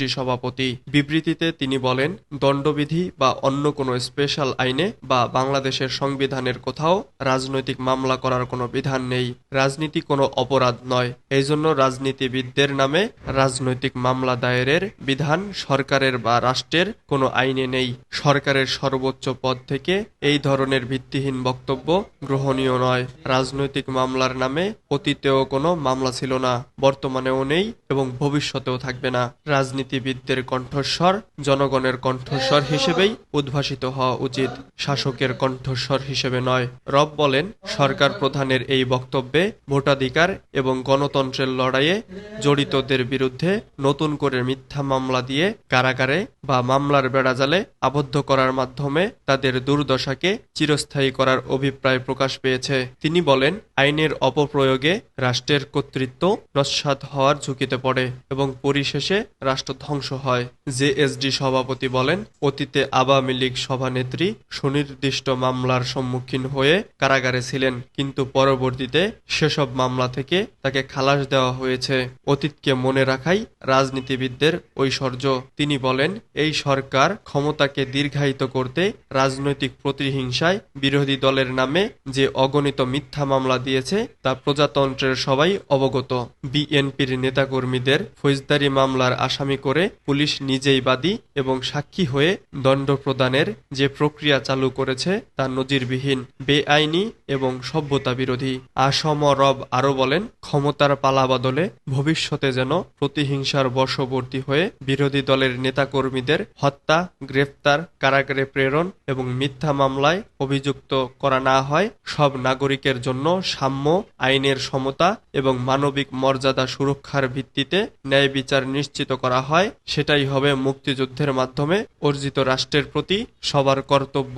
JSD সভাপতি। বিবৃতিতে তিনি বলেন, দণ্ডবিধি বা অন্য কোনো স্পেশাল আইনে বা বাংলাদেশের সংবিধানের কোথাও রাজনৈতিক মামলা করার কোনো বিধান নেই। রাজনীতি কোনো অপরাধ নয়, এই জন্য রাজনীতিবিদদের নামে রাজনৈতিক মামলা দায়েরের বিধান সরকারের বা রাষ্ট্রের কোনো আইনে নেই। সরকারের সর্বোচ্চ পদ থেকে এই ধরনের ভিত্তিহীন বক্তব্য গ্রহণীয় নয়। রাজনৈতিক মামলার নামে অতীতেও কোনো মামলা ছিল না, বর্তমানেও নেই এবং ভবিষ্যতেও থাকবে না। রাজনীতিবিদদের কণ্ঠস্বর জনগণের কণ্ঠস্বর হিসেবেই উদ্ভাসিত হওয়া উচিত, শাসকের কণ্ঠস্বর হিসেবে নয়। রব বলেন, সরকার প্রধানের এই বক্তব্যে ভোটাধিকার এবং গণতন্ত্রের লড়াইয়ে জড়িতদের বিরুদ্ধে নতুন করে মিথ্যা মামলা দিয়ে কারাগারে বা মামলার বেড়াজালে আবদ্ধ করার মাধ্যমে তাদের দুর্দশাকে চিরস্থায়ী করার অভিপ্রায় প্রকাশ পেয়েছে। তিনি বলেন, আইনের অপপ্রয়োগে রাষ্ট্রের কর্তৃত্ব নস্যাৎ হওয়ার ঝুঁকিতে পড়ে এবং পরিশেষে রাষ্ট্র ধ্বংস হয়। জেএসডি সভাপতি বলেন, অতীতে আওয়ামী লীগ সভানেত্রী সুনির্দিষ্ট মামলার সম্মুখীন হয়ে কারাগারে ছিলেন, কিন্তু পরবর্তীতে সেসব মামলা থেকে তাকে খালাস দেওয়া হয়েছে। অতীতকে মনে রাখাই রাজনীতিবিদদের ঐশ্বর্য। তিনি বলেন, এই সরকার ক্ষমতাকে দীর্ঘায়িত করতে রাজনৈতিক প্রতিহিংসায় বিরোধী দলের নামে যে অগণিত মিথ্যা মামলা দিয়েছে তা প্রজাতন্ত্রের সবাই অবগত। বিএনপির নেতাকর্মীদের ফৌজদারি মামলার আসামি করে পুলিশ নিজেই বাদী এবং সাক্ষী হয়ে দণ্ড প্রদানের যে প্রক্রিয়া চালু করেছে তা নজিরবিহীন, বেআইনি এবং সভ্যতা বিরোধী। আসম রব আরও বলেন, ক্ষমতার পালাবদলে ভবিষ্যতে যেন প্রতিহিংসার বশবর্তী হয়ে বিরোধী দলের নেতাকর্মীদের হত্যা, গ্রেফতার, কারাগারে প্রেরণ এবং মিথ্যা মামলায় অভিযুক্ত করা না হয়। সব নাগরিকের জন্য সাম্য, আইনের সমতা এবং মানবিক মর্যাদা সুরক্ষার ভিত্তিতে ন্যায় বিচার নিশ্চিত করা হয়। সেটাই হবে মুক্তিযুদ্ধের মাধ্যমে অর্জিত রাষ্ট্রের প্রতি সবার কর্তব্য।